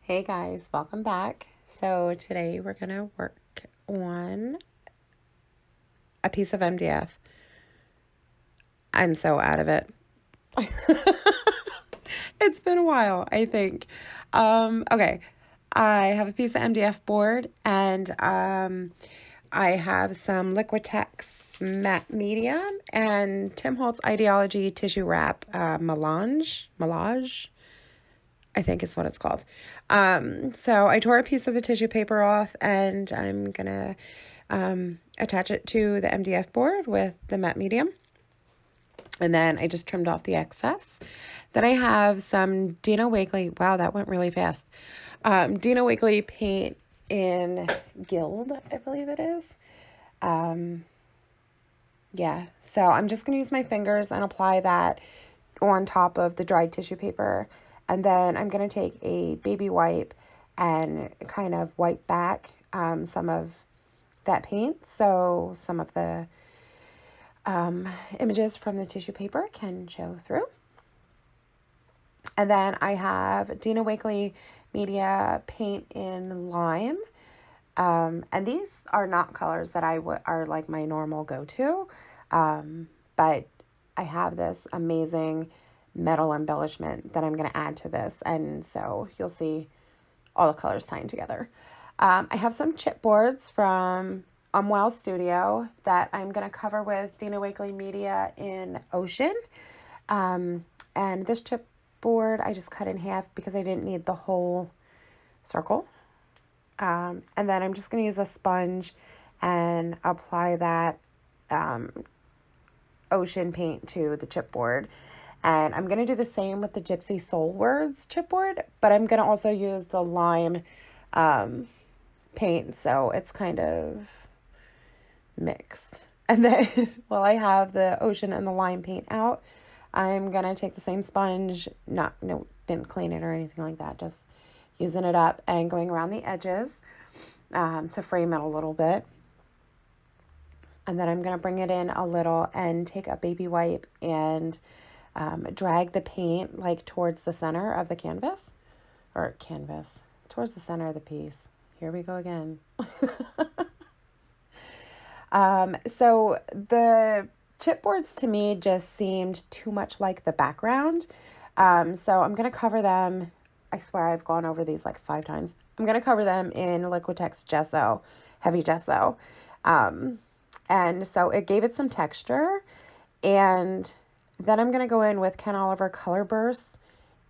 Hey guys, welcome back. So today we're going to work on a piece of MDF. I'm so out of it. It's been a while, I think. Okay, I have a piece of MDF board and I have some Liquitex matte medium and Tim Holtz Ideology tissue wrap melange. I think is what it's called. So I tore a piece of the tissue paper off and I'm going to attach it to the MDF board with the matte medium. And then I just trimmed off the excess. Then I have some Dino Wakley. Wow, that went really fast. Dino Wakley paint in Guild, I believe it is. Yeah, so I'm just going to use my fingers and apply that on top of the dried tissue paper. And then I'm going to take a baby wipe and kind of wipe back some of that paint so some of the images from the tissue paper can show through. And then I have Dina Wakley Media paint in lime. And these are not colors that are like my normal go-to. But I have this amazing metal embellishment that I'm going to add to this. And so you'll see all the colors tying together. I have some chipboards from Wow Studio that I'm going to cover with Dina Wakley Media in Ocean. And this chipboard I just cut in half because I didn't need the whole circle. And then I'm just going to use a sponge and apply that ocean paint to the chipboard. And I'm going to do the same with the Gypsy Soul Words chipboard, but I'm going to also use the lime paint, so it's kind of mixed. And then while I have the ocean and the lime paint out, I'm going to take the same sponge, didn't clean it or anything like that, just using it up and going around the edges to frame it a little bit. And then I'm going to bring it in a little and take a baby wipe and drag the paint like towards the center of the towards the center of the piece. Here we go again. So the chipboards to me just seemed too much like the background. So I'm going to cover them. I swear I've gone over these like 5 times. I'm going to cover them in Liquitex gesso, heavy gesso. And so it gave it some texture. And then I'm going to go in with Ken Oliver Color Bursts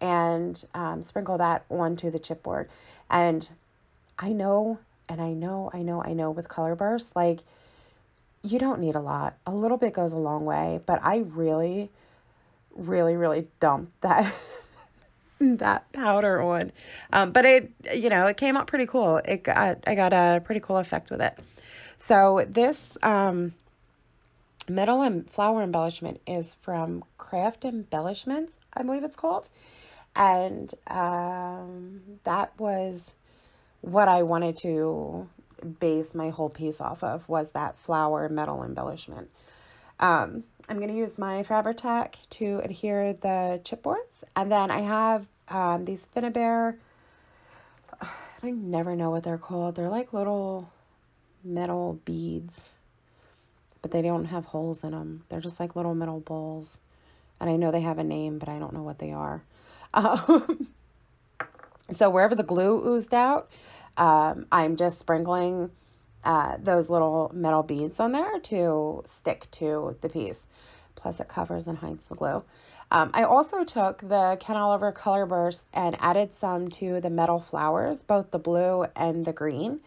and sprinkle that onto the chipboard. And I know with Color Bursts, like, you don't need a lot. A little bit goes a long way. But I really, really, really dumped that that powder on. But it came out pretty cool. I got a pretty cool effect with it. So this metal and flower embellishment is from Craft Embellishments, I believe it's called. And that was what I wanted to base my whole piece off of, was that flower metal embellishment. I'm going to use my Fabri-Tac to adhere the chipboards. And then I have these Finnabair, I never know what they're called. They're like little metal beads, but they don't have holes in them. They're just like little metal balls. And I know they have a name, but I don't know what they are. So wherever the glue oozed out, I'm just sprinkling those little metal beads on there to stick to the piece. Plus it covers and hides the glue. I also took the Ken Oliver Color Burst and added some to the metal flowers, both the blue and the green,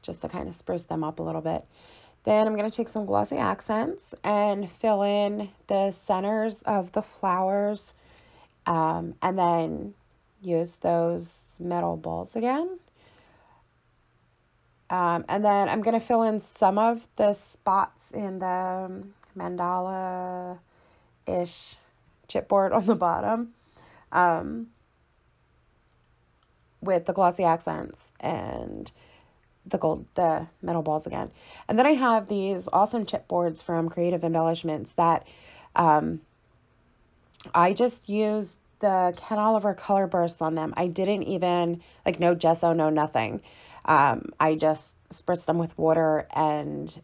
just to kind of spruce them up a little bit. Then I'm going to take some glossy accents and fill in the centers of the flowers, and then use those metal balls again. And then I'm going to fill in some of the spots in the mandala-ish chipboard on the bottom with the glossy accents and the metal balls again. And then I have these awesome chipboards from Creative Embellishments that I just used the Ken Oliver color bursts on them. I didn't even, like, no gesso, no nothing. I just spritzed them with water and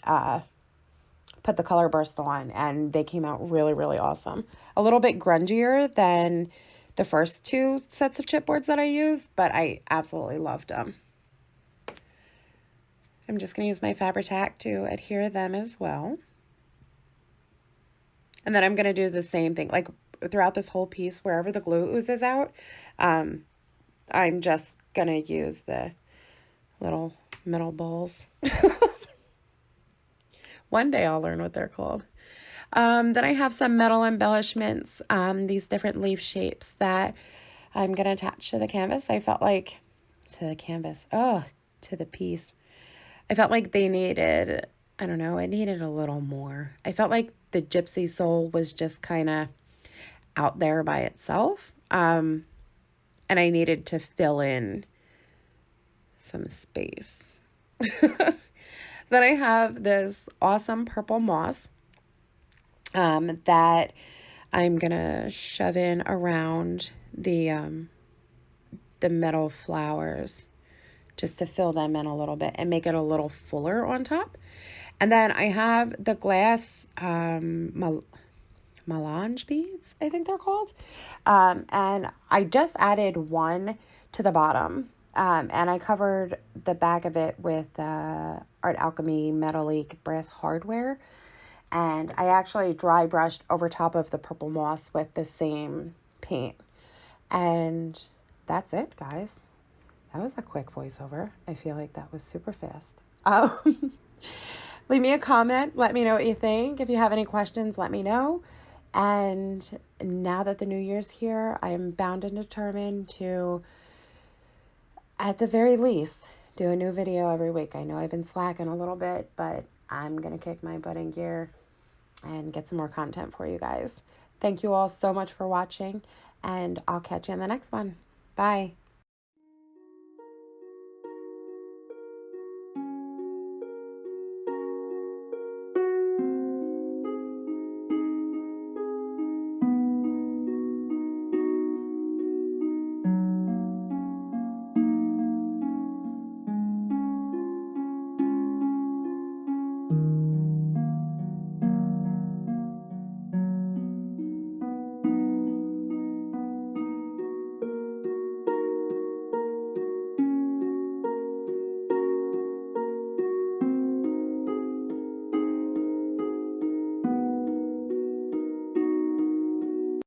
put the color burst on, and they came out really, really awesome. A little bit grungier than the first two sets of chipboards that I used, but I absolutely loved them. I'm just going to use my Fabri-Tac to adhere them as well. And then I'm going to do the same thing, like throughout this whole piece, wherever the glue oozes out, I'm just going to use the little metal balls. One day I'll learn what they're called. Then I have some metal embellishments, these different leaf shapes that I'm going to attach to the canvas. I felt like, to the piece. I felt like they needed, I don't know, it needed a little more. I felt like the Gypsy Soul was just kind of out there by itself. And I needed to fill in some space. Then I have this awesome purple moss that I'm going to shove in around the metal flowers just to fill them in a little bit and make it a little fuller on top. And then I have the glass melange beads, I think they're called. And I just added one to the bottom. And I covered the back of it with Art Alchemy Metallique brass hardware. And I actually dry brushed over top of the purple moss with the same paint. And that's it, guys. That was a quick voiceover. I feel like that was super fast. Leave me a comment. Let me know what you think. If you have any questions, let me know. And now that the new year's here, I am bound and determined to, at the very least, do a new video every week. I know I've been slacking a little bit, but I'm going to kick my butt in gear and get some more content for you guys. Thank you all so much for watching, and I'll catch you in the next one. Bye.